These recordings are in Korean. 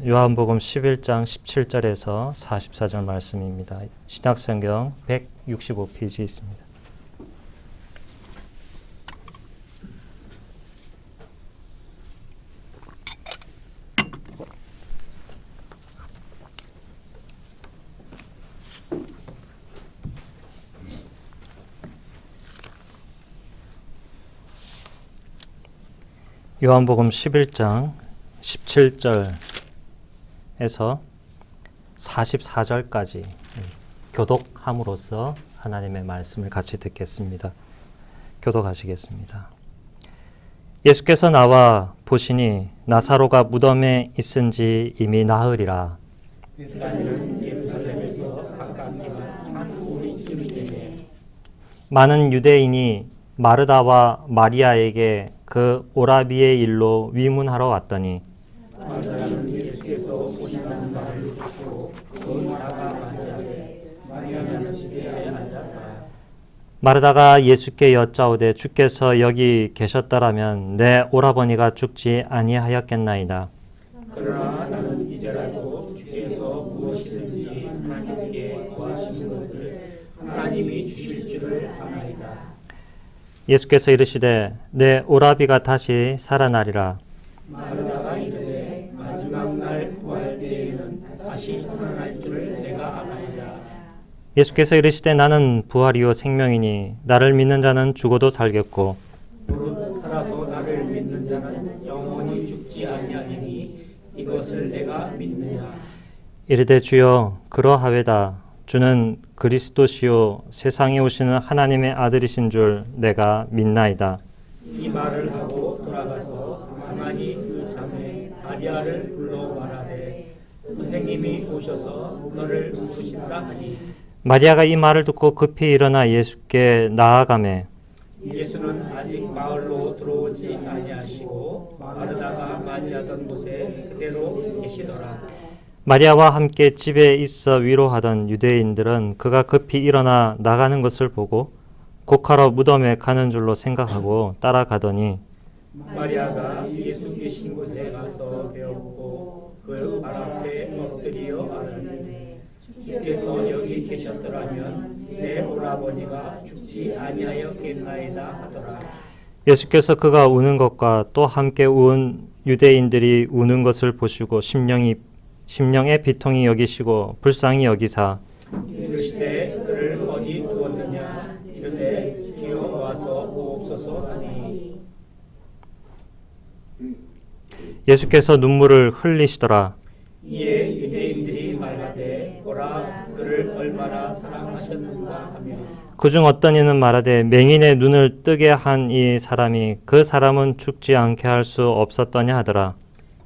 요한복음 11장 17절에서 44절 말씀입니다. 신약성경 165페이지 있습니다. 요한복음 11장 17절에서 44절까지 교독함으로써 하나님의 말씀을 같이 듣겠습니다. 교독하시겠습니다. 예수께서 나와 보시니 나사로가 무덤에 있은지 이미 나흘이라. 많은 유대인이 마르다와 마리아에게 그 오라비의 일로 위문하러 왔더니 마르다는 예수께서 오신다는 말을 듣고 마르다가 앉아되 마리아는 집에 앉았다. 마르다가 예수께 여짜오되 주께서 여기 계셨더라면 내 오라버니가 죽지 아니하였겠나이다. 그러나 나는 이제라도 주께서 무엇이든지 하나님께 구하시는 것을 하나님이 주실 줄을 아나이다. 예수께서 이르시되 내 오라비가 다시 살아나리라. 마르다가 이르되 마지막 날 부활 때에는 다시 살아날 줄을 내가 아나이다. 예수께서 이르시되 나는 부활이요 생명이니 나를 믿는 자는 죽어도 살겠고 무릇 살아서 나를 믿는 자는 영원히 죽지 아니하리니 이것을 내가 믿느냐. 이르되 주여 그러하외다. 주는 그리스도시요 세상에 오시는 하나님의 아들이신 줄 내가 믿나이다. 이 말을 하고 돌아가서 가만히 그 자매 마리아를 불러 말하되 선생님이 오셔서 너를 부르신다 하니 마리아가 이 말을 듣고 급히 일어나 예수께 나아가매 예수는 아직 마을로 들어오지 아니하시고 마르다가 맞이하던 곳에 그대로 계시더라. 마리아와 함께 집에 있어 위로하던 유대인들은 그가 급히 일어나 나가는 것을 보고 곡하러 무덤에 가는 줄로 생각하고 따라가더니 마리아가 예수 계신 곳에 가서 배웠고 그 발 앞에 엎드려 아뢰되 주께서 여기 계셨더라면 내 오라버니가 죽지 아니하였겠나이다 하더라. 예수께서 그가 우는 것과 또 함께 운 유대인들이 우는 것을 보시고 심령의 비통이 여기시고 불쌍히 여기사 이르시되 그를 어디 두었느냐. 이르되 주여 와서 보옵소서 하니 예수께서 눈물을 흘리시더라. 이에 유대인들이 말하되 보라 그를 얼마나 사랑하셨는가 하며 그중 어떤 이는 말하되 맹인의 눈을 뜨게 한 이 사람이 그 사람은 죽지 않게 할 수 없었더냐 하더라.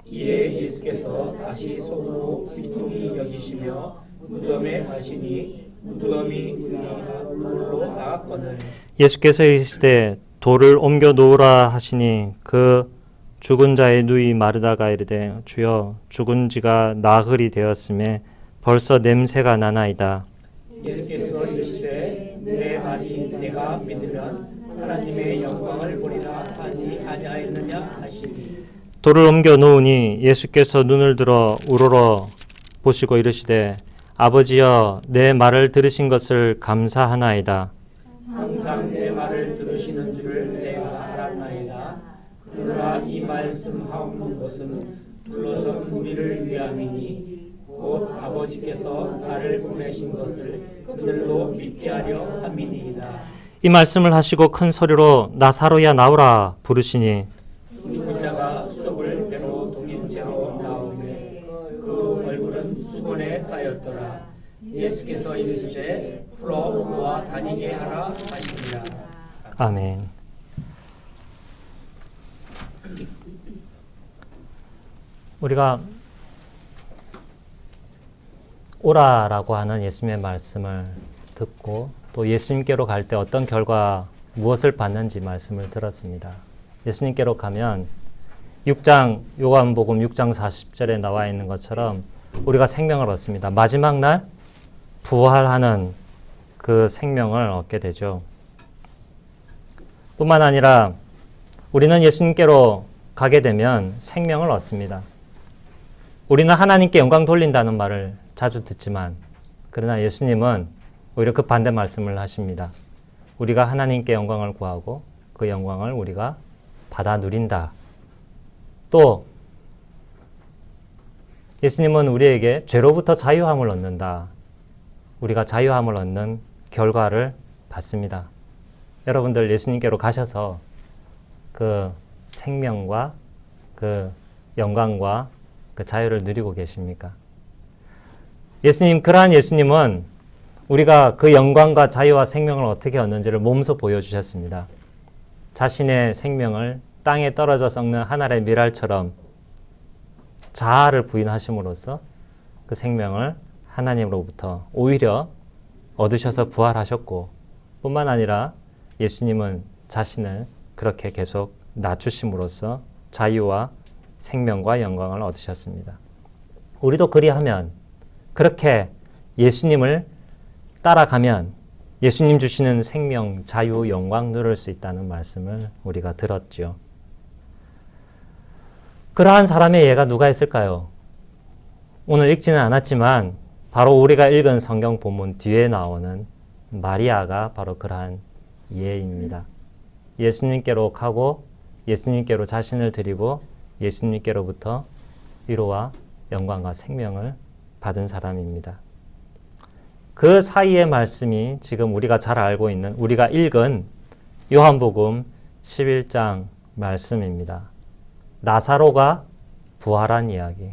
이에 예수께서 다시 속으로 비통히 여기시며 무덤에 가시니 무덤이 물로 나았거늘 예수께서 이르시되 돌을 옮겨 놓으라 하시니 그 죽은 자의 누이 마르다가 이르되 주여 죽은 지가 나흘이 되었음에 벌써 냄새가 나나이다. 예수께서 이르시되 내 말이 내가 믿으면 하나님의 영광을 보리라 하지 아니하였느냐 하시니 돌을 옮겨 놓으니 예수께서 눈을 들어 우러러 보시고 이르시되 아버지여 내 말을 들으신 것을 감사하나이다. 항상 내 말을 들으시는 줄을 내가 알았나이다. 그러나 이 말씀하옵는 것은 둘러선 우리를 위함이니 곧 아버지께서 나를 보내신 것을 그들도 믿게 하려 함이니이다. 이 말씀을 하시고 큰 소리로 나사로야 나오라 부르시니 죽은 자가 수족을 배로 동인 채로 나오매 그 얼굴은 수건에 쌓였더라. 예수께서 이르시되 풀어 놓아 다니게 하라 하시니라. 아멘. 우리가 오라라고 하는 예수님의 말씀을 듣고 또 예수님께로 갈 때 어떤 결과 무엇을 받는지 말씀을 들었습니다. 예수님께로 가면 요한복음 6장 40절에 나와 있는 것처럼 우리가 생명을 얻습니다. 마지막 날 부활하는 그 생명을 얻게 되죠. 뿐만 아니라 우리는 예수님께로 가게 되면 생명을 얻습니다. 우리는 하나님께 영광 돌린다는 말을 자주 듣지만 그러나 예수님은 오히려 그 반대 말씀을 하십니다. 우리가 하나님께 영광을 구하고 그 영광을 우리가 받아 누린다. 또 예수님은 우리에게 죄로부터 자유함을 얻는다. 우리가 자유함을 얻는 결과를 받습니다. 여러분들 예수님께로 가셔서 그 생명과 그 영광과 그 자유를 누리고 계십니까? 그러한 예수님은 우리가 그 영광과 자유와 생명을 어떻게 얻는지를 몸소 보여주셨습니다. 자신의 생명을 땅에 떨어져 썩는 한 알의 밀알처럼 자아를 부인하심으로써 그 생명을 하나님으로부터 오히려 얻으셔서 부활하셨고 뿐만 아니라 예수님은 자신을 그렇게 계속 낮추심으로써 자유와 생명과 영광을 얻으셨습니다. 우리도 그리하면 그렇게 예수님을 따라가면 예수님 주시는 생명, 자유, 영광 누릴 수 있다는 말씀을 우리가 들었죠. 그러한 사람의 예가 누가 있을까요? 오늘 읽지는 않았지만 바로 우리가 읽은 성경 본문 뒤에 나오는 마리아가 바로 그러한 예입니다. 예수님께로 가고 예수님께로 자신을 드리고 예수님께로부터 위로와 영광과 생명을 받은 사람입니다. 그 사이의 말씀이 지금 우리가 잘 알고 있는 우리가 읽은 요한복음 11장 말씀입니다. 나사로가 부활한 이야기.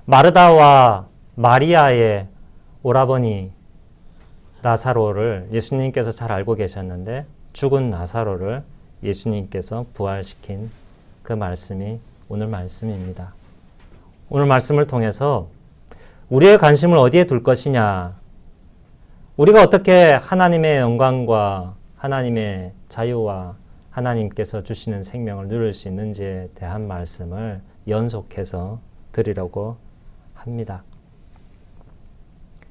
마르다와 마리아의 오라버니 나사로를 예수님께서 잘 알고 계셨는데 죽은 나사로를 예수님께서 부활시킨 그 말씀이 오늘 말씀입니다. 오늘 말씀을 통해서 우리의 관심을 어디에 둘 것이냐, 우리가 어떻게 하나님의 영광과 하나님의 자유와 하나님께서 주시는 생명을 누릴 수 있는지에 대한 말씀을 연속해서 드리려고 합니다.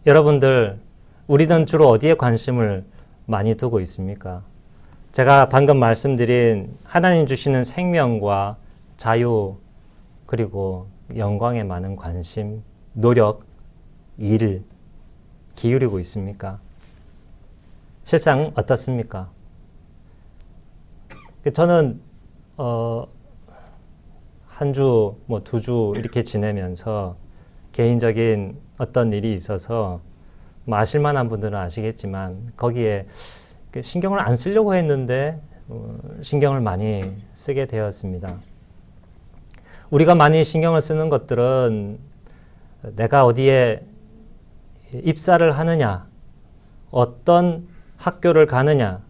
여러분들, 우리는 주로 어디에 관심을 많이 두고 있습니까? 제가 방금 말씀드린 하나님 주시는 생명과 자유 그리고 영광에 많은 관심, 노력, 일 기울이고 있습니까? 실상 어떻습니까? 저는 한 주, 두 주 이렇게 지내면서 개인적인 어떤 일이 있어서 아실 만한 분들은 아시겠지만 거기에 신경을 안 쓰려고 했는데 신경을 많이 쓰게 되었습니다. 우리가 많이 신경을 쓰는 것들은 내가 어디에 입사를 하느냐, 어떤 학교를 가느냐,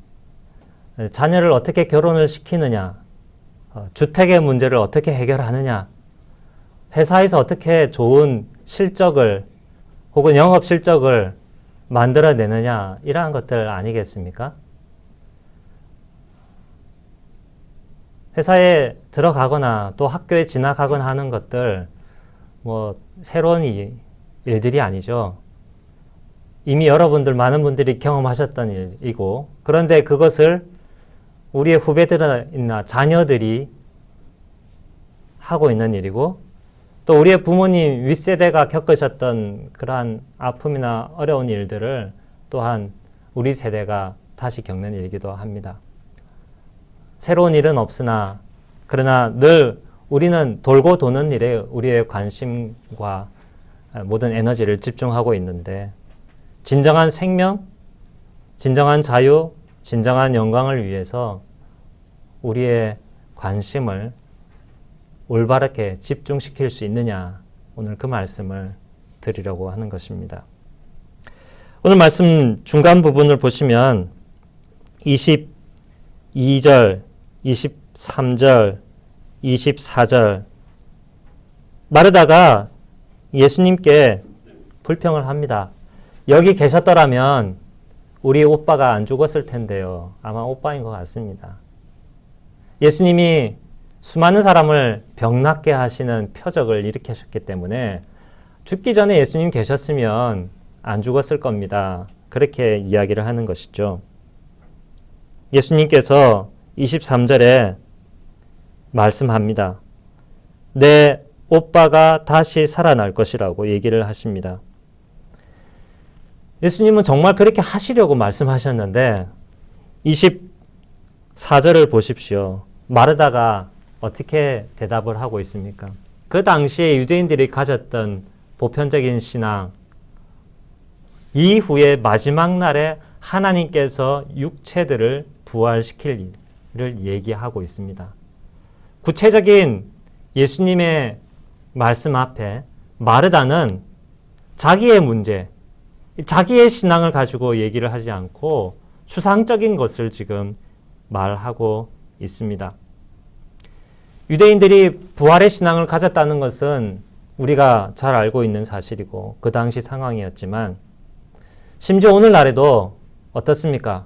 자녀를 어떻게 결혼을 시키느냐, 주택의 문제를 어떻게 해결하느냐, 회사에서 어떻게 좋은 실적을 혹은 영업 실적을 만들어내느냐, 이러한 것들 아니겠습니까? 회사에 들어가거나 또 학교에 진학하거나 하는 것들 새로운 일들이 아니죠. 이미 여러분들 많은 분들이 경험하셨던 일이고, 그런데 그것을 우리의 후배들이나 자녀들이 하고 있는 일이고, 또 우리의 부모님 윗세대가 겪으셨던 그러한 아픔이나 어려운 일들을 또한 우리 세대가 다시 겪는 일이기도 합니다. 새로운 일은 없으나 그러나 늘 우리는 돌고 도는 일에 우리의 관심과 모든 에너지를 집중하고 있는데 진정한 생명, 진정한 자유, 진정한 영광을 위해서 우리의 관심을 올바르게 집중시킬 수 있느냐, 오늘 그 말씀을 드리려고 하는 것입니다. 오늘 말씀 중간 부분을 보시면 22절, 23절, 24절 마르다가 예수님께 불평을 합니다. 여기 계셨더라면 우리 오빠가 안 죽었을 텐데요. 아마 오빠인 것 같습니다. 예수님이 수많은 사람을 병낫게 하시는 표적을 일으키셨기 때문에 죽기 전에 예수님 계셨으면 안 죽었을 겁니다. 그렇게 이야기를 하는 것이죠. 예수님께서 23절에 말씀합니다. 내 오빠가 다시 살아날 것이라고 얘기를 하십니다. 예수님은 정말 그렇게 하시려고 말씀하셨는데 24절을 보십시오. 마르다가 어떻게 대답을 하고 있습니까? 그 당시에 유대인들이 가졌던 보편적인 신앙, 이후에 마지막 날에 하나님께서 육체들을 부활시킬 일을 얘기하고 있습니다. 구체적인 예수님의 말씀 앞에 마르다는 자기의 문제, 자기의 신앙을 가지고 얘기를 하지 않고 추상적인 것을 지금 말하고 있습니다. 유대인들이 부활의 신앙을 가졌다는 것은 우리가 잘 알고 있는 사실이고 그 당시 상황이었지만 심지어 오늘날에도 어떻습니까?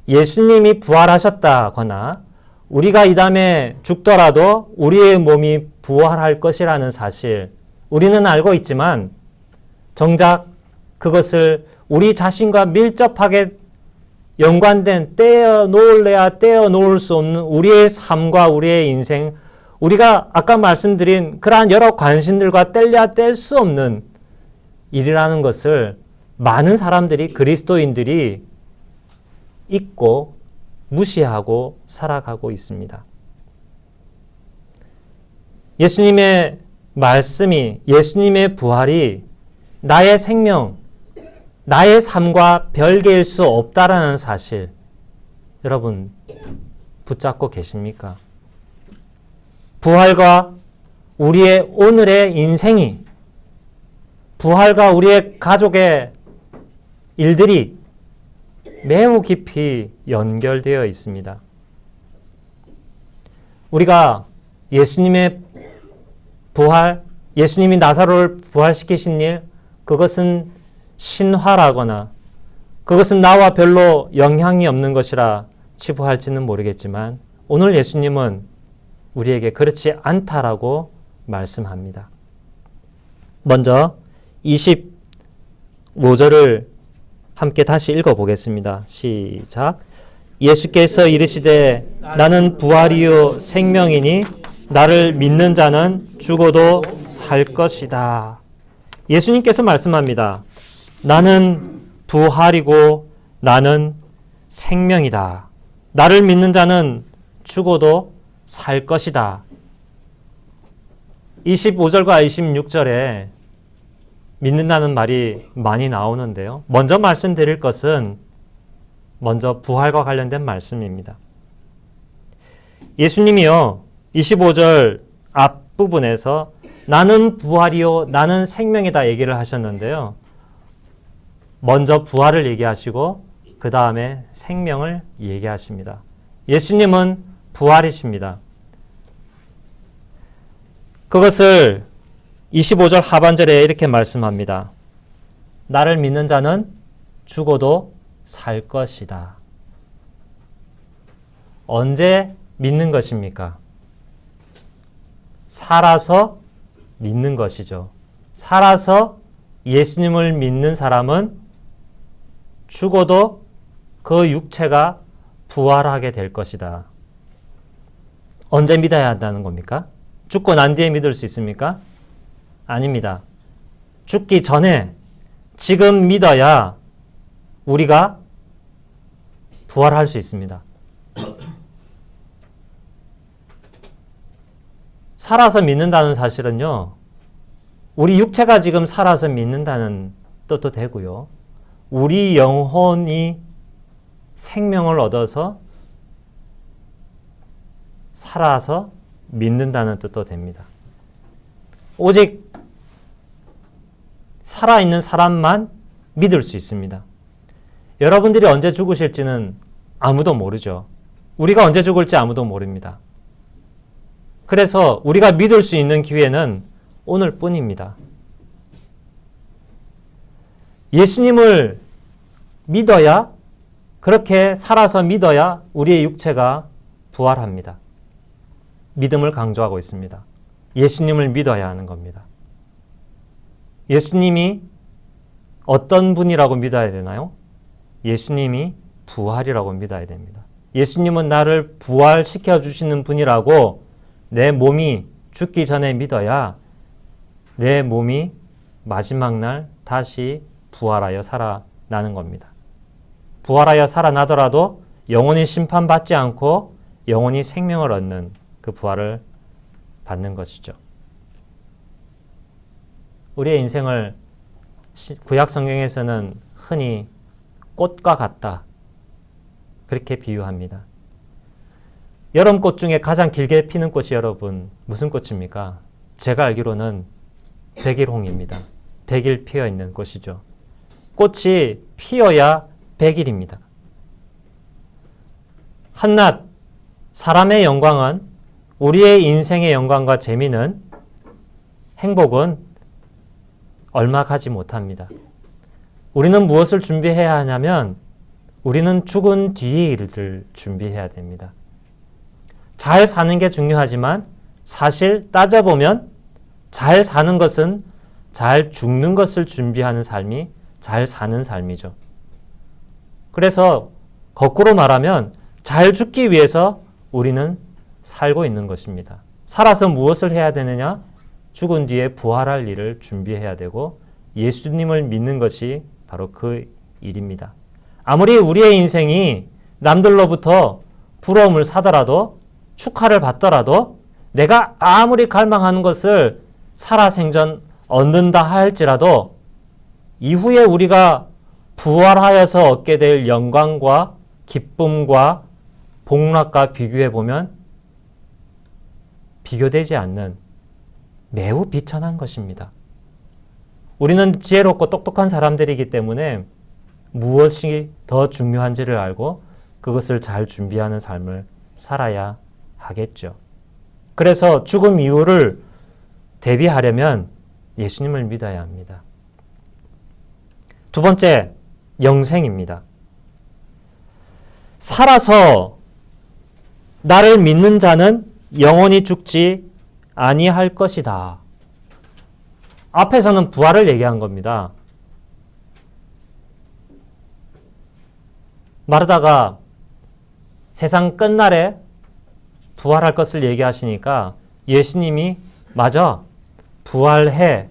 예수님이 부활하셨다거나 우리가 이 다음에 죽더라도 우리의 몸이 부활할 것이라는 사실 우리는 알고 있지만 정작 그것을 우리 자신과 밀접하게 연관된 떼어놓을래야 떼어놓을 수 없는 우리의 삶과 우리의 인생, 우리가 아까 말씀드린 그러한 여러 관심들과 뗄래야 뗄 수 없는 일이라는 것을 많은 사람들이, 그리스도인들이 잊고 무시하고 살아가고 있습니다. 예수님의 말씀이, 예수님의 부활이 나의 생명, 나의 삶과 별개일 수 없다라는 사실, 여러분 붙잡고 계십니까? 부활과 우리의 오늘의 인생이, 부활과 우리의 가족의 일들이 매우 깊이 연결되어 있습니다. 우리가 예수님의 부활, 예수님이 나사로를 부활시키신 일, 그것은 신화라거나 그것은 나와 별로 영향이 없는 것이라 치부할지는 모르겠지만 오늘 예수님은 우리에게 그렇지 않다라고 말씀합니다. 먼저 25절을 함께 다시 읽어보겠습니다. 시작. 예수께서 이르시되 나는 부활이요 생명이니 나를 믿는 자는 죽어도 살 것이다. 예수님께서 말씀합니다. 나는 부활이고 나는 생명이다. 나를 믿는 자는 죽어도 살 것이다. 25절과 26절에 믿는다는 말이 많이 나오는데요. 먼저 말씀드릴 것은 먼저 부활과 관련된 말씀입니다. 예수님이요 25절 앞부분에서 나는 부활이요 나는 생명이다 얘기를 하셨는데요. 먼저 부활을 얘기하시고 그 다음에 생명을 얘기하십니다. 예수님은 부활이십니다. 그것을 25절 하반절에 이렇게 말씀합니다. 나를 믿는 자는 죽어도 살 것이다. 언제 믿는 것입니까? 살아서 믿는 것이죠. 살아서 예수님을 믿는 사람은 죽어도 그 육체가 부활하게 될 것이다. 언제 믿어야 한다는 겁니까? 죽고 난 뒤에 믿을 수 있습니까? 아닙니다. 죽기 전에 지금 믿어야 우리가 부활할 수 있습니다. 살아서 믿는다는 사실은요, 우리 육체가 지금 살아서 믿는다는 뜻도 되고요, 우리 영혼이 생명을 얻어서 살아서 믿는다는 뜻도 됩니다. 오직 살아있는 사람만 믿을 수 있습니다. 여러분들이 언제 죽으실지는 아무도 모르죠. 우리가 언제 죽을지 아무도 모릅니다. 그래서 우리가 믿을 수 있는 기회는 오늘뿐입니다. 예수님을 믿어야, 그렇게 살아서 믿어야 우리의 육체가 부활합니다. 믿음을 강조하고 있습니다. 예수님을 믿어야 하는 겁니다. 예수님이 어떤 분이라고 믿어야 되나요? 예수님이 부활이라고 믿어야 됩니다. 예수님은 나를 부활시켜 주시는 분이라고 내 몸이 죽기 전에 믿어야 내 몸이 마지막 날 다시 부활하여 살아나는 겁니다. 부활하여 살아나더라도 영원히 심판받지 않고 영원히 생명을 얻는 그 부활을 받는 것이죠. 우리의 인생을 구약 성경에서는 흔히 꽃과 같다, 그렇게 비유합니다. 여름꽃 중에 가장 길게 피는 꽃이 여러분 무슨 꽃입니까? 제가 알기로는 백일홍입니다. 100일 피어 있는 꽃이죠. 꽃이 피어야 100일입니다. 한낱 사람의 영광은, 우리의 인생의 영광과 재미는, 행복은 얼마 가지 못합니다. 우리는 무엇을 준비해야 하냐면 우리는 죽은 뒤의 일을 준비해야 됩니다. 잘 사는 게 중요하지만 사실 따져보면 잘 사는 것은 잘 죽는 것을 준비하는 삶이 잘 사는 삶이죠. 그래서 거꾸로 말하면 잘 죽기 위해서 우리는 살고 있는 것입니다. 살아서 무엇을 해야 되느냐? 죽은 뒤에 부활할 일을 준비해야 되고 예수님을 믿는 것이 바로 그 일입니다. 아무리 우리의 인생이 남들로부터 부러움을 사더라도, 축하를 받더라도, 내가 아무리 갈망하는 것을 살아생전 얻는다 할지라도 이후에 우리가 부활하여서 얻게 될 영광과 기쁨과 복락과 비교해 보면 비교되지 않는 매우 비천한 것입니다. 우리는 지혜롭고 똑똑한 사람들이기 때문에 무엇이 더 중요한지를 알고 그것을 잘 준비하는 삶을 살아야 하겠죠. 그래서 죽음 이후를 대비하려면 예수님을 믿어야 합니다. 두 번째, 영생입니다. 살아서 나를 믿는 자는 영원히 죽지 아니할 것이다. 앞에서는 부활을 얘기한 겁니다. 마르다가 세상 끝날에 부활할 것을 얘기하시니까 예수님이 맞아, 부활해.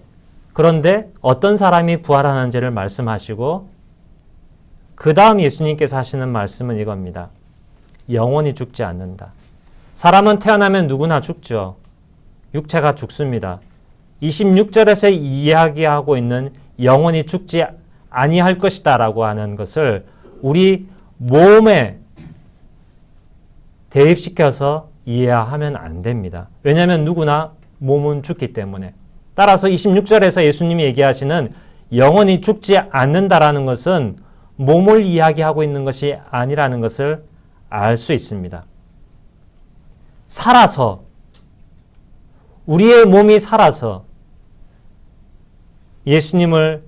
그런데 어떤 사람이 부활하는지를 말씀하시고 그 다음 예수님께서 하시는 말씀은 이겁니다. 영원히 죽지 않는다. 사람은 태어나면 누구나 죽죠. 육체가 죽습니다. 26절에서 이야기하고 있는 영원히 죽지 아니할 것이다 라고 하는 것을 우리 몸에 대입시켜서 이해하면 안 됩니다. 왜냐하면 누구나 몸은 죽기 때문에. 따라서 26절에서 예수님이 얘기하시는 영원히 죽지 않는다라는 것은 몸을 이야기하고 있는 것이 아니라는 것을 알 수 있습니다. 살아서, 우리의 몸이 살아서 예수님을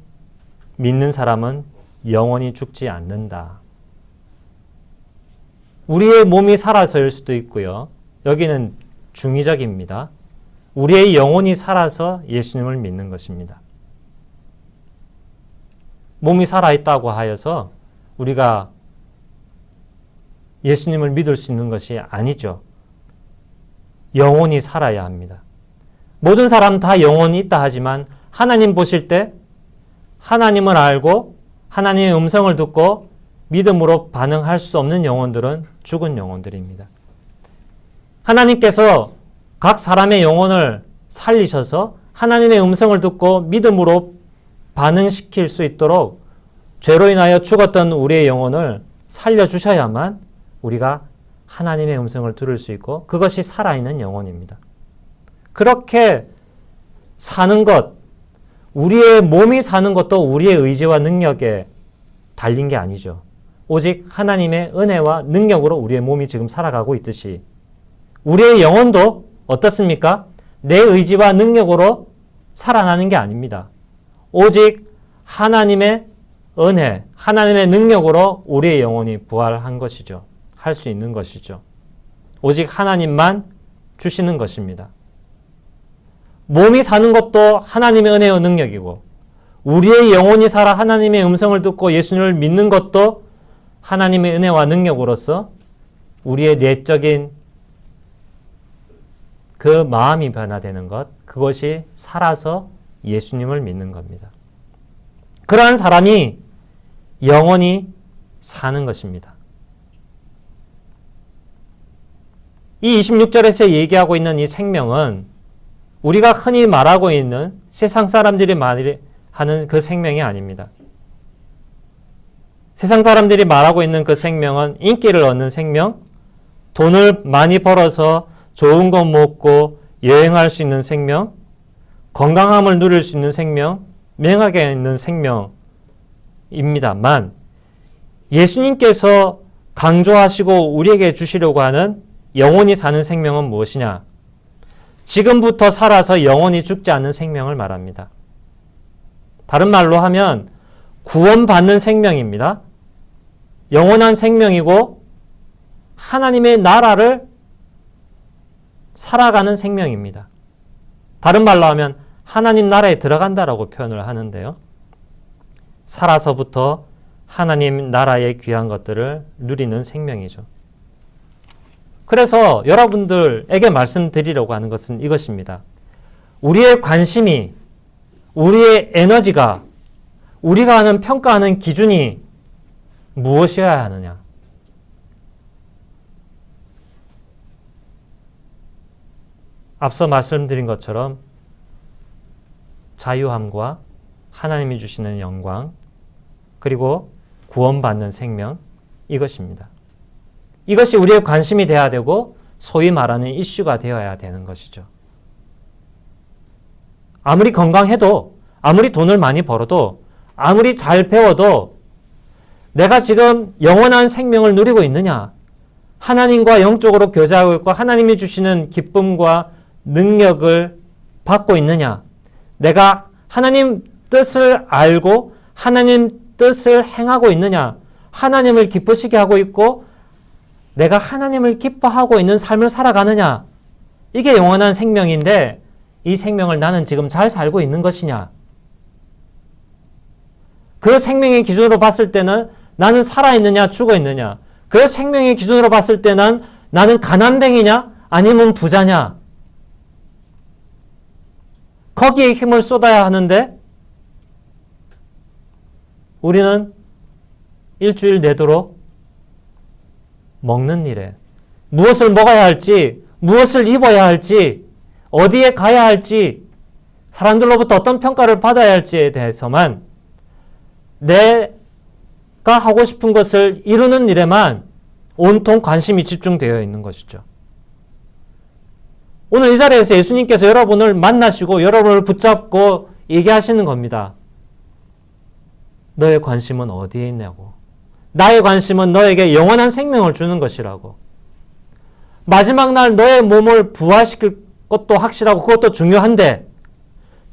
믿는 사람은 영원히 죽지 않는다. 우리의 몸이 살아서일 수도 있고요. 여기는 중의적입니다. 우리의 영혼이 살아서 예수님을 믿는 것입니다. 몸이 살아있다고 하여서 우리가 예수님을 믿을 수 있는 것이 아니죠. 영혼이 살아야 합니다. 모든 사람 다 영혼이 있다 하지만 하나님 보실 때 하나님을 알고 하나님의 음성을 듣고 믿음으로 반응할 수 없는 영혼들은 죽은 영혼들입니다. 하나님께서 각 사람의 영혼을 살리셔서 하나님의 음성을 듣고 믿음으로 반응시킬 수 있도록 죄로 인하여 죽었던 우리의 영혼을 살려주셔야만 우리가 하나님의 음성을 들을 수 있고 그것이 살아있는 영혼입니다. 그렇게 사는 것, 우리의 몸이 사는 것도 우리의 의지와 능력에 달린 게 아니죠. 오직 하나님의 은혜와 능력으로 우리의 몸이 지금 살아가고 있듯이 우리의 영혼도 어떻습니까? 내 의지와 능력으로 살아나는 게 아닙니다. 오직 하나님의 은혜, 하나님의 능력으로 우리의 영혼이 부활한 것이죠. 할 수 있는 것이죠. 오직 하나님만 주시는 것입니다. 몸이 사는 것도 하나님의 은혜와 능력이고 우리의 영혼이 살아 하나님의 음성을 듣고 예수님을 믿는 것도 하나님의 은혜와 능력으로서 우리의 내적인 그 마음이 변화되는 것, 그것이 살아서 예수님을 믿는 겁니다. 그러한 사람이 영원히 사는 것입니다. 이 26절에서 얘기하고 있는 이 생명은 우리가 흔히 말하고 있는 세상 사람들이 말하는 그 생명이 아닙니다. 세상 사람들이 말하고 있는 그 생명은 인기를 얻는 생명, 돈을 많이 벌어서 좋은 것 먹고 여행할 수 있는 생명, 건강함을 누릴 수 있는 생명, 명하게 있는 생명입니다만 예수님께서 강조하시고 우리에게 주시려고 하는 영원히 사는 생명은 무엇이냐? 지금부터 살아서 영원히 죽지 않는 생명을 말합니다. 다른 말로 하면 구원받는 생명입니다. 영원한 생명이고 하나님의 나라를 살아가는 생명입니다. 다른 말로 하면 하나님 나라에 들어간다라고 표현을 하는데요. 살아서부터 하나님 나라의 귀한 것들을 누리는 생명이죠. 그래서 여러분들에게 말씀드리려고 하는 것은 이것입니다. 우리의 관심이, 우리의 에너지가, 우리가 하는 평가하는 기준이 무엇이어야 하느냐? 앞서 말씀드린 것처럼 자유함과 하나님이 주시는 영광, 그리고 구원받는 생명, 이것입니다. 이것이 우리의 관심이 되어야 되고 소위 말하는 이슈가 되어야 되는 것이죠. 아무리 건강해도, 아무리 돈을 많이 벌어도, 아무리 잘 배워도 내가 지금 영원한 생명을 누리고 있느냐? 하나님과 영적으로 교제하고 있고 하나님이 주시는 기쁨과 능력을 받고 있느냐? 내가 하나님 뜻을 알고 하나님 뜻을 행하고 있느냐? 하나님을 기쁘시게 하고 있고 내가 하나님을 기뻐하고 있는 삶을 살아가느냐? 이게 영원한 생명인데 이 생명을 나는 지금 잘 살고 있는 것이냐? 그 생명의 기준으로 봤을 때는 나는 살아있느냐 죽어있느냐? 그 생명의 기준으로 봤을 때는 나는 가난뱅이냐 아니면 부자냐? 거기에 힘을 쏟아야 하는데 우리는 일주일 내도록 먹는 일에 무엇을 먹어야 할지, 무엇을 입어야 할지, 어디에 가야 할지, 사람들로부터 어떤 평가를 받아야 할지에 대해서만 내가 하고 싶은 것을 이루는 일에만 온통 관심이 집중되어 있는 것이죠. 오늘 이 자리에서 예수님께서 여러분을 만나시고 여러분을 붙잡고 얘기하시는 겁니다. 너의 관심은 어디에 있냐고. 나의 관심은 너에게 영원한 생명을 주는 것이라고. 마지막 날 너의 몸을 부활시킬 것도 확실하고 그것도 중요한데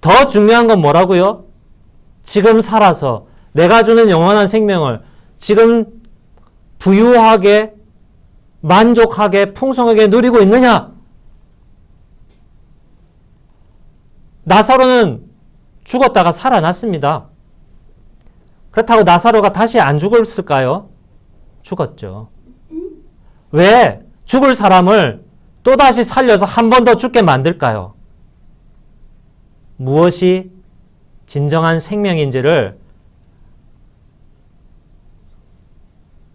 더 중요한 건 뭐라고요? 지금 살아서 내가 주는 영원한 생명을 지금 부유하게, 만족하게, 풍성하게 누리고 있느냐? 나사로는 죽었다가 살아났습니다. 그렇다고 나사로가 다시 안 죽었을까요? 죽었죠. 왜 죽을 사람을 또다시 살려서 한 번 더 죽게 만들까요? 무엇이 진정한 생명인지를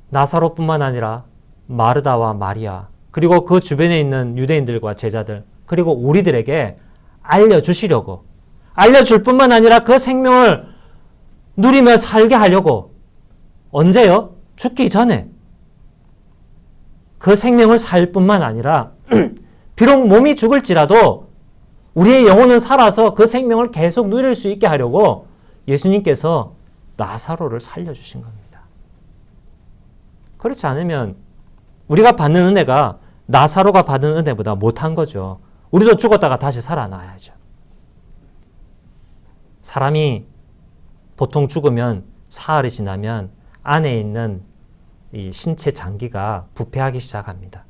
나사로뿐만 아니라 마르다와 마리아, 그리고 그 주변에 있는 유대인들과 제자들, 그리고 우리들에게 알려주시려고, 알려줄 뿐만 아니라 그 생명을 누리며 살게 하려고. 언제요? 죽기 전에. 그 생명을 살 뿐만 아니라 비록 몸이 죽을지라도 우리의 영혼은 살아서 그 생명을 계속 누릴 수 있게 하려고 예수님께서 나사로를 살려주신 겁니다. 그렇지 않으면 우리가 받는 은혜가 나사로가 받은 은혜보다 못한 거죠. 우리도 죽었다가 다시 살아나야죠. 사람이 보통 죽으면 사흘이 지나면 안에 있는 이 신체 장기가 부패하기 시작합니다.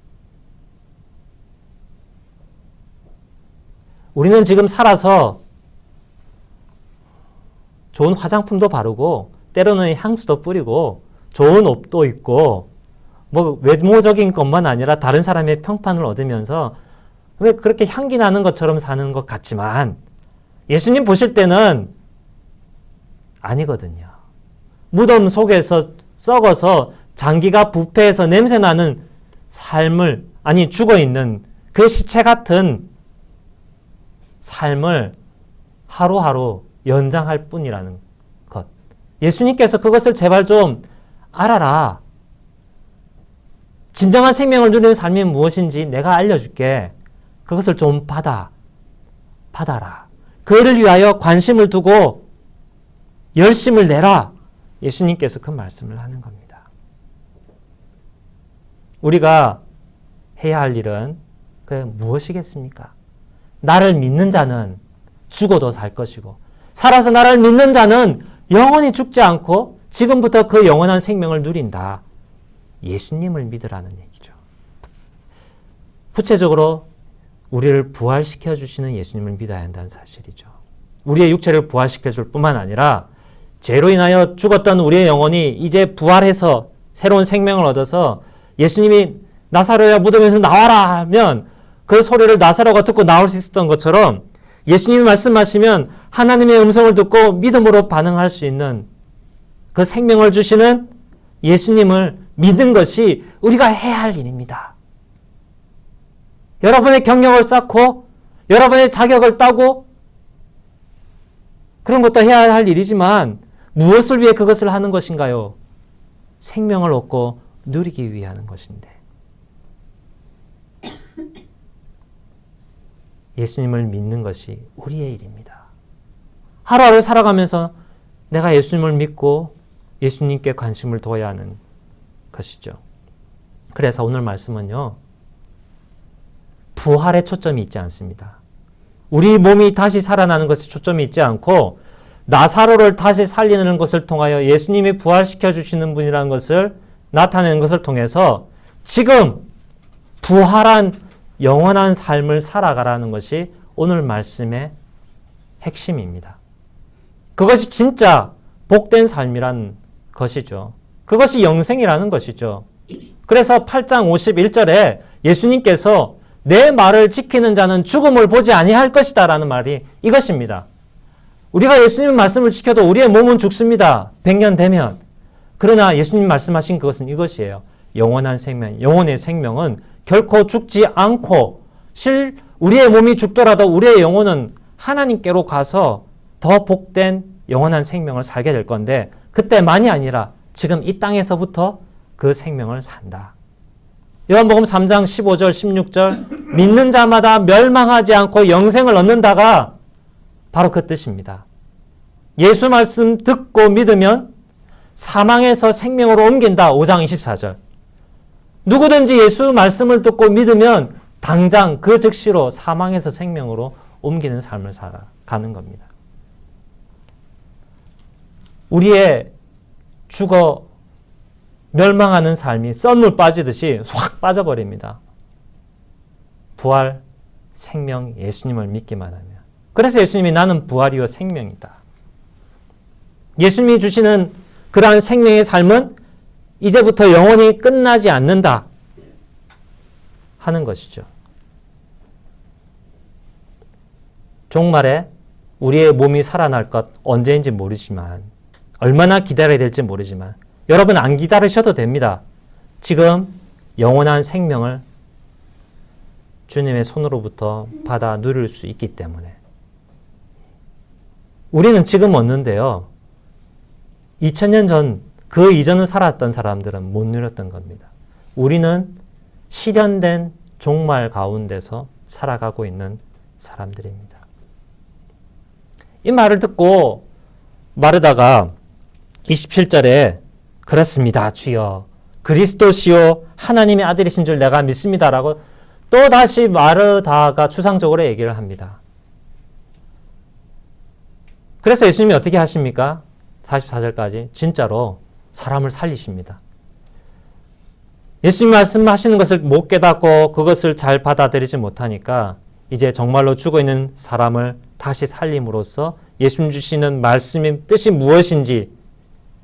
우리는 지금 살아서 좋은 화장품도 바르고 때로는 향수도 뿌리고 좋은 옷도 입고 뭐 외모적인 것만 아니라 다른 사람의 평판을 얻으면서 왜 그렇게 향기 나는 것처럼 사는 것 같지만 예수님 보실 때는 아니거든요. 무덤 속에서 썩어서 장기가 부패해서 냄새나는 삶을, 아니 죽어있는 그 시체 같은 삶을 하루하루 연장할 뿐이라는 것. 예수님께서 그것을 제발 좀 알아라. 진정한 생명을 누리는 삶이 무엇인지 내가 알려줄게. 그것을 좀 받아라. 그를 위하여 관심을 두고 열심을 내라. 예수님께서 그 말씀을 하는 겁니다. 우리가 해야 할 일은 무엇이겠습니까? 나를 믿는 자는 죽어도 살 것이고 살아서 나를 믿는 자는 영원히 죽지 않고 지금부터 그 영원한 생명을 누린다. 예수님을 믿으라는 얘기죠. 구체적으로 우리를 부활시켜 주시는 예수님을 믿어야 한다는 사실이죠. 우리의 육체를 부활시켜 줄 뿐만 아니라 죄로 인하여 죽었던 우리의 영혼이 이제 부활해서 새로운 생명을 얻어서 예수님이 나사로야 무덤에서 나와라 하면 그 소리를 나사로가 듣고 나올 수 있었던 것처럼 예수님이 말씀하시면 하나님의 음성을 듣고 믿음으로 반응할 수 있는 그 생명을 주시는 예수님을 믿는 것이 우리가 해야 할 일입니다. 여러분의 경력을 쌓고 여러분의 자격을 따고 그런 것도 해야 할 일이지만 무엇을 위해 그것을 하는 것인가요? 생명을 얻고 누리기 위해 하는 것인데 예수님을 믿는 것이 우리의 일입니다. 하루하루 살아가면서 내가 예수님을 믿고 예수님께 관심을 둬야 하는 것이죠. 그래서 오늘 말씀은요. 부활에 초점이 있지 않습니다. 우리 몸이 다시 살아나는 것에 초점이 있지 않고 나사로를 다시 살리는 것을 통하여 예수님이 부활시켜 주시는 분이라는 것을 나타내는 것을 통해서 지금 부활한 영원한 삶을 살아가라는 것이 오늘 말씀의 핵심입니다. 그것이 진짜 복된 삶이란 것이죠. 그것이 영생이라는 것이죠. 그래서 8장 51절에 예수님께서 내 말을 지키는 자는 죽음을 보지 아니할 것이다 라는 말이 이것입니다. 우리가 예수님 말씀을 지켜도 우리의 몸은 죽습니다. 100년 되면. 그러나 예수님 말씀하신 그것은 이것이에요. 영원한 생명, 영혼의 생명은 결코 죽지 않고 우리의 몸이 죽더라도 우리의 영혼은 하나님께로 가서 더 복된 영원한 생명을 살게 될 건데 그때만이 아니라 지금 이 땅에서부터 그 생명을 산다. 요한복음 3장 15절 16절 믿는 자마다 멸망하지 않고 영생을 얻는다가 바로 그 뜻입니다. 예수 말씀 듣고 믿으면 사망에서 생명으로 옮긴다. 5장 24절. 누구든지 예수 말씀을 듣고 믿으면 당장 그 즉시로 사망에서 생명으로 옮기는 삶을 살아가는 겁니다. 우리의 죽어 멸망하는 삶이 썬물 빠지듯이 확 빠져버립니다. 부활, 생명, 예수님을 믿기만 하면. 그래서 예수님이 나는 부활이요 생명이다. 예수님이 주시는 그러한 생명의 삶은 이제부터 영원히 끝나지 않는다 하는 것이죠. 종말에 우리의 몸이 살아날 것 언제인지 모르지만 얼마나 기다려야 될지 모르지만 여러분 안 기다리셔도 됩니다. 지금 영원한 생명을 주님의 손으로부터 받아 누릴 수 있기 때문에 우리는 지금 얻는데요. 2000년 전 그 이전을 살았던 사람들은 못 누렸던 겁니다. 우리는 실현된 종말 가운데서 살아가고 있는 사람들입니다. 이 말을 듣고 마르다가 27절에 그렇습니다 주여 그리스도시요 하나님의 아들이신 줄 내가 믿습니다라고 또다시 마르다가 추상적으로 얘기를 합니다. 그래서 예수님이 어떻게 하십니까? 44절까지 진짜로 사람을 살리십니다. 예수님 말씀하시는 것을 못 깨닫고 그것을 잘 받아들이지 못하니까 이제 정말로 죽어있는 사람을 다시 살림으로써 예수님 주시는 말씀의 뜻이 무엇인지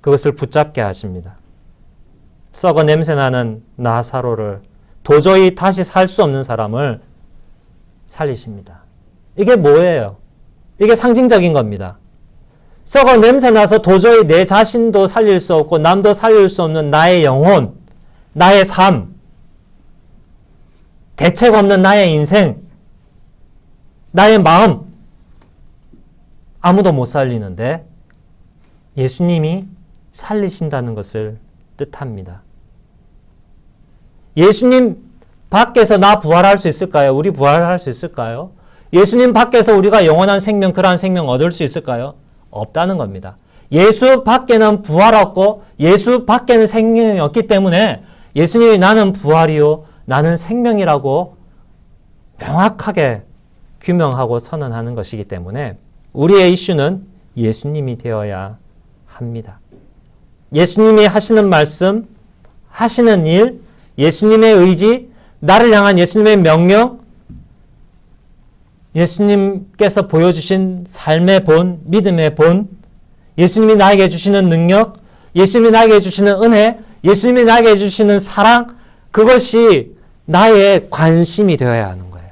그것을 붙잡게 하십니다. 썩어 냄새나는 나사로를 도저히 다시 살 수 없는 사람을 살리십니다. 이게 뭐예요? 이게 상징적인 겁니다. 썩어 냄새나서 도저히 내 자신도 살릴 수 없고 남도 살릴 수 없는 나의 영혼, 나의 삶, 대책 없는 나의 인생, 나의 마음, 아무도 못 살리는데 예수님이 살리신다는 것을 뜻합니다. 예수님 밖에서 나 부활할 수 있을까요? 우리 부활할 수 있을까요? 예수님 밖에서 우리가 영원한 생명, 그러한 생명 얻을 수 있을까요? 없다는 겁니다. 예수 밖에는 부활 없고 예수 밖에는 생명이 없기 때문에 예수님이 나는 부활이요 나는 생명이라고 명확하게 규명하고 선언하는 것이기 때문에 우리의 이슈는 예수님이 되어야 합니다. 예수님이 하시는 말씀, 하시는 일, 예수님의 의지, 나를 향한 예수님의 명령, 예수님께서 보여주신 삶의 본, 믿음의 본, 예수님이 나에게 주시는 능력, 예수님이 나에게 주시는 은혜, 예수님이 나에게 주시는 사랑, 그것이 나의 관심이 되어야 하는 거예요.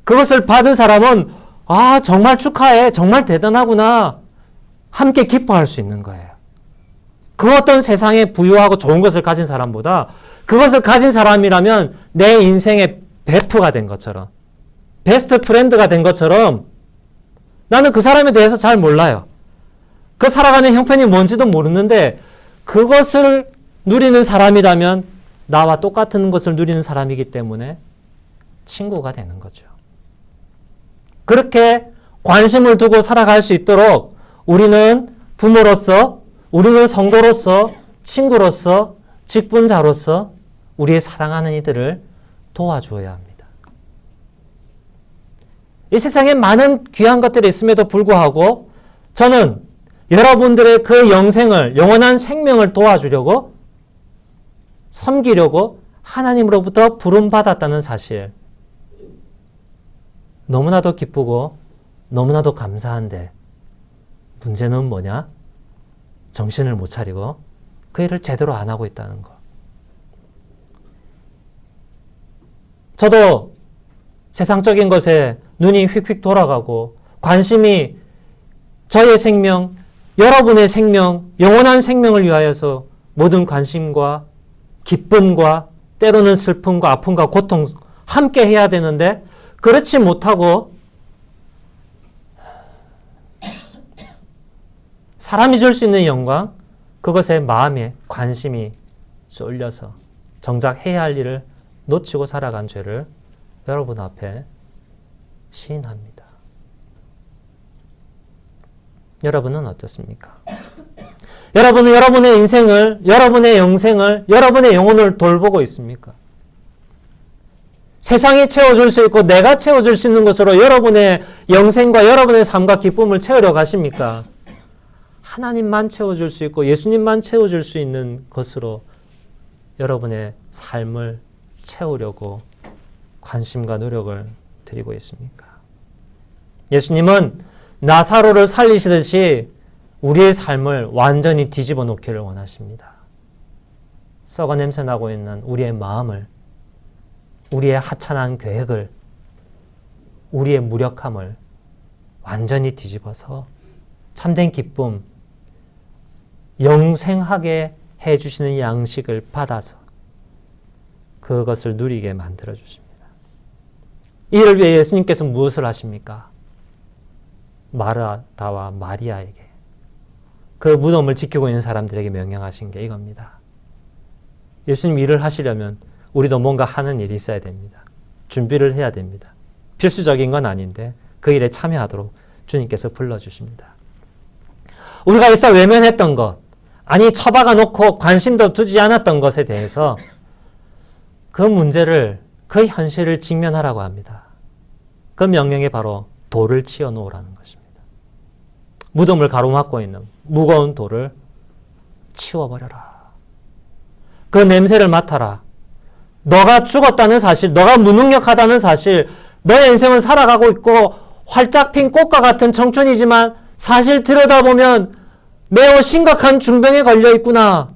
그것을 받은 사람은 정말 축하해, 정말 대단하구나, 함께 기뻐할 수 있는 거예요. 그 어떤 세상에 부유하고 좋은 것을 가진 사람보다 그것을 가진 사람이라면 내 인생의 베프가 된 것처럼, 베스트 프렌드가 된 것처럼 나는 그 사람에 대해서 잘 몰라요. 그 살아가는 형편이 뭔지도 모르는데 그것을 누리는 사람이라면 나와 똑같은 것을 누리는 사람이기 때문에 친구가 되는 거죠. 그렇게 관심을 두고 살아갈 수 있도록 우리는 부모로서, 우리는 성도로서, 친구로서, 직분자로서 우리의 사랑하는 이들을 도와주어야 합니다. 이 세상에 많은 귀한 것들이 있음에도 불구하고 저는 여러분들의 그 영생을, 영원한 생명을 도와주려고, 섬기려고 하나님으로부터 부름받았다는 사실, 너무나도 기쁘고 너무나도 감사한데 문제는 뭐냐? 정신을 못 차리고 그 일을 제대로 안 하고 있다는 거. 저도 세상적인 것에 눈이 휙휙 돌아가고 관심이 저의 생명, 여러분의 생명, 영원한 생명을 위하여서 모든 관심과 기쁨과 때로는 슬픔과 아픔과 고통 함께 해야 되는데 그렇지 못하고 사람이 줄 수 있는 영광, 그것에 마음에 관심이 쏠려서 정작 해야 할 일을 놓치고 살아간 죄를 여러분 앞에 시인합니다. 여러분은 어떻습니까? 여러분은 여러분의 인생을, 여러분의 영생을, 여러분의 영혼을 돌보고 있습니까? 세상이 채워줄 수 있고 내가 채워줄 수 있는 것으로 여러분의 영생과 여러분의 삶과 기쁨을 채우려 가십니까? 하나님만 채워줄 수 있고 예수님만 채워줄 수 있는 것으로 여러분의 삶을 채우려고 관심과 노력을 드리고 있습니까? 예수님은 나사로를 살리시듯이 우리의 삶을 완전히 뒤집어 놓기를 원하십니다. 썩어 냄새 나고 있는 우리의 마음을, 우리의 하찮은 계획을, 우리의 무력함을 완전히 뒤집어서 참된 기쁨, 영생하게 해주시는 양식을 받아서 그것을 누리게 만들어주십니다. 이를 위해 예수님께서 무엇을 하십니까? 마르다와 마리아에게, 그 무덤을 지키고 있는 사람들에게 명령하신 게 이겁니다. 예수님 일을 하시려면 우리도 뭔가 하는 일이 있어야 됩니다. 준비를 해야 됩니다. 필수적인 건 아닌데 그 일에 참여하도록 주님께서 불러주십니다. 우리가 일사 외면했던 것, 아니 처박아 놓고 관심도 두지 않았던 것에 대해서 그 문제를, 그 현실을 직면하라고 합니다. 그 명령이 바로 돌을 치워 놓으라는 것입니다. 무덤을 가로막고 있는 무거운 돌을 치워버려라. 그 냄새를 맡아라. 너가 죽었다는 사실, 너가 무능력하다는 사실, 너의 인생은 살아가고 있고 활짝 핀 꽃과 같은 청춘이지만 사실 들여다보면 매우 심각한 중병에 걸려 있구나.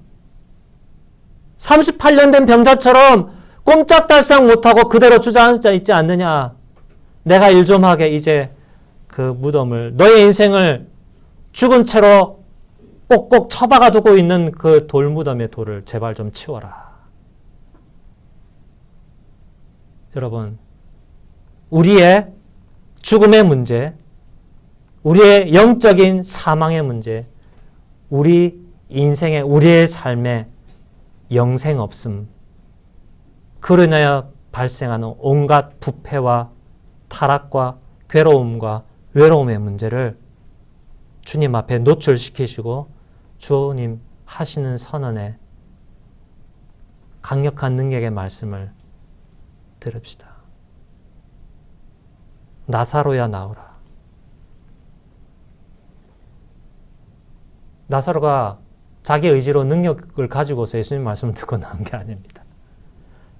38년 된 병자처럼 꼼짝달싹 못하고 그대로 주저앉아 있지 않느냐. 내가 일 좀 하게, 이제 그 무덤을, 너의 인생을 죽은 채로 꼭꼭 처박아 두고 있는 그 돌무덤의 돌을 제발 좀 치워라. 여러분, 우리의 죽음의 문제, 우리의 영적인 사망의 문제, 우리 인생의, 우리의 삶의 영생 없음, 그로 인하여 발생하는 온갖 부패와 타락과 괴로움과 외로움의 문제를 주님 앞에 노출시키시고 주님 하시는 선언에 강력한 능력의 말씀을 들읍시다. 나사로야 나오라. 나사로가 자기 의지로 능력을 가지고서 예수님 말씀을 듣고 나온 게 아닙니다.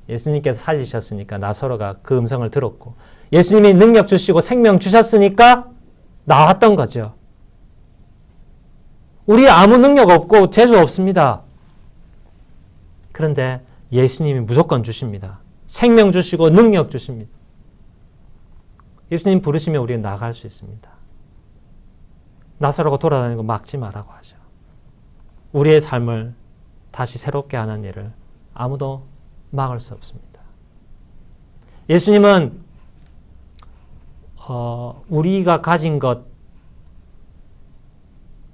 예수님께서 살리셨으니까 나사로가 그 음성을 들었고 예수님이 능력 주시고 생명 주셨으니까 나왔던 거죠. 우리 아무 능력 없고 재주 없습니다. 그런데 예수님이 무조건 주십니다. 생명 주시고 능력 주십니다. 예수님 부르시면 우리는 나갈 수 있습니다. 나사로가 돌아다니는 거 막지 말라고 하죠. 우리의 삶을 다시 새롭게 하는 일을 아무도 막을 수 없습니다. 예수님은 우리가 가진 것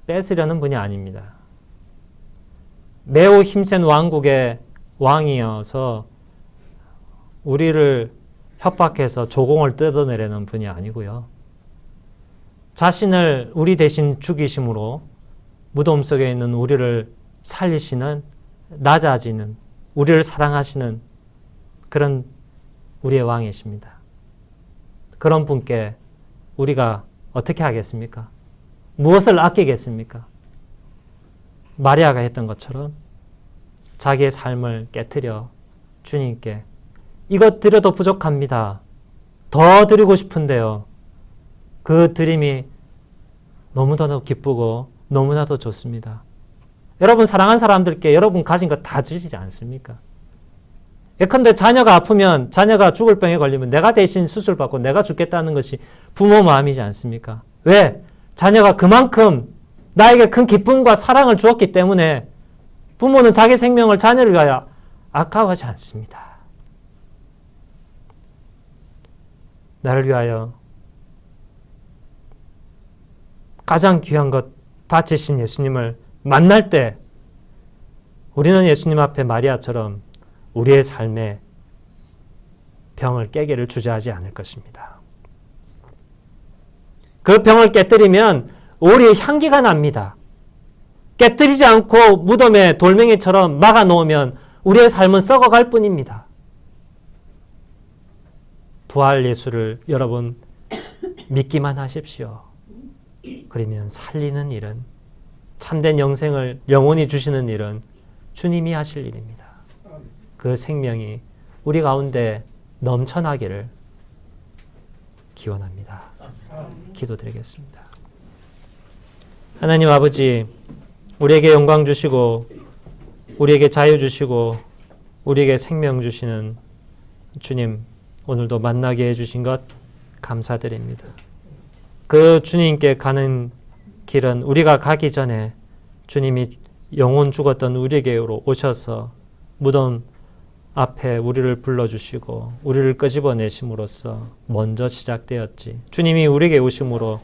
뺏으려는 분이 아닙니다. 매우 힘센 왕국의 왕이어서 우리를 협박해서 조공을 뜯어내려는 분이 아니고요. 자신을 우리 대신 죽이심으로 무덤 속에 있는 우리를 살리시는, 낮아지는, 우리를 사랑하시는 그런 우리의 왕이십니다. 그런 분께 우리가 어떻게 하겠습니까? 무엇을 아끼겠습니까? 마리아가 했던 것처럼 자기의 삶을 깨트려 주님께 이것 드려도 부족합니다. 더 드리고 싶은데요. 그 드림이 너무나도 기쁘고 너무나도 좋습니다. 여러분 사랑하는 사람들께 여러분 가진 거 다 주시지 않습니까? 예컨대 자녀가 아프면, 자녀가 죽을 병에 걸리면 내가 대신 수술받고 내가 죽겠다는 것이 부모 마음이지 않습니까? 왜? 자녀가 그만큼 나에게 큰 기쁨과 사랑을 주었기 때문에 부모는 자기 생명을 자녀를 위하여 아까워하지 않습니다. 나를 위하여 가장 귀한 것 바치신 예수님을 만날 때 우리는 예수님 앞에 마리아처럼 우리의 삶에 병을 깨기를 주저하지 않을 것입니다. 그 병을 깨뜨리면 오히려 향기가 납니다. 깨뜨리지 않고 무덤에 돌멩이처럼 막아놓으면 우리의 삶은 썩어갈 뿐입니다. 부활 예수를 여러분 믿기만 하십시오. 그러면 살리는 일은, 참된 영생을 영원히 주시는 일은 주님이 하실 일입니다. 그 생명이 우리 가운데 넘쳐나기를 기원합니다. 기도드리겠습니다. 하나님 아버지, 우리에게 영광 주시고 우리에게 자유 주시고 우리에게 생명 주시는 주님, 오늘도 만나게 해주신 것 감사드립니다. 그 주님께 가는 길은 우리가 가기 전에 주님이 영혼 죽었던 우리에게로 오셔서 무덤 앞에 우리를 불러주시고 우리를 끄집어내심으로써 먼저 시작되었지. 주님이 우리에게 오심으로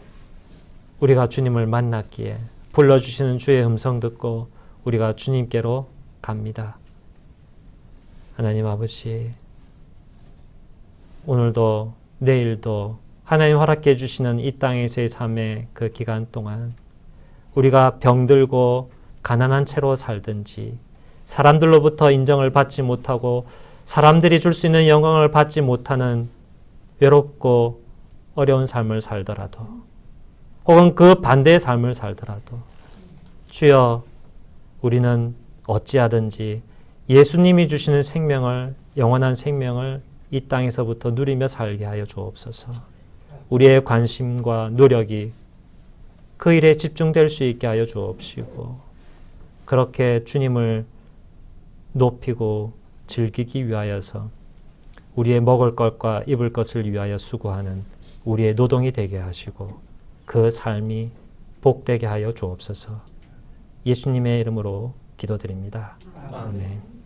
우리가 주님을 만났기에 불러주시는 주의 음성 듣고 우리가 주님께로 갑니다. 하나님 아버지, 오늘도 내일도 하나님 허락해 주시는 이 땅에서의 삶의 그 기간 동안 우리가 병들고 가난한 채로 살든지 사람들로부터 인정을 받지 못하고 사람들이 줄 수 있는 영광을 받지 못하는 외롭고 어려운 삶을 살더라도 혹은 그 반대의 삶을 살더라도 주여, 우리는 어찌하든지 예수님이 주시는 생명을, 영원한 생명을 이 땅에서부터 누리며 살게 하여 주옵소서. 우리의 관심과 노력이 그 일에 집중될 수 있게 하여 주옵시고 그렇게 주님을 높이고 즐기기 위하여서 우리의 먹을 것과 입을 것을 위하여 수고하는 우리의 노동이 되게 하시고 그 삶이 복되게 하여 주옵소서. 예수님의 이름으로 기도드립니다. 아멘.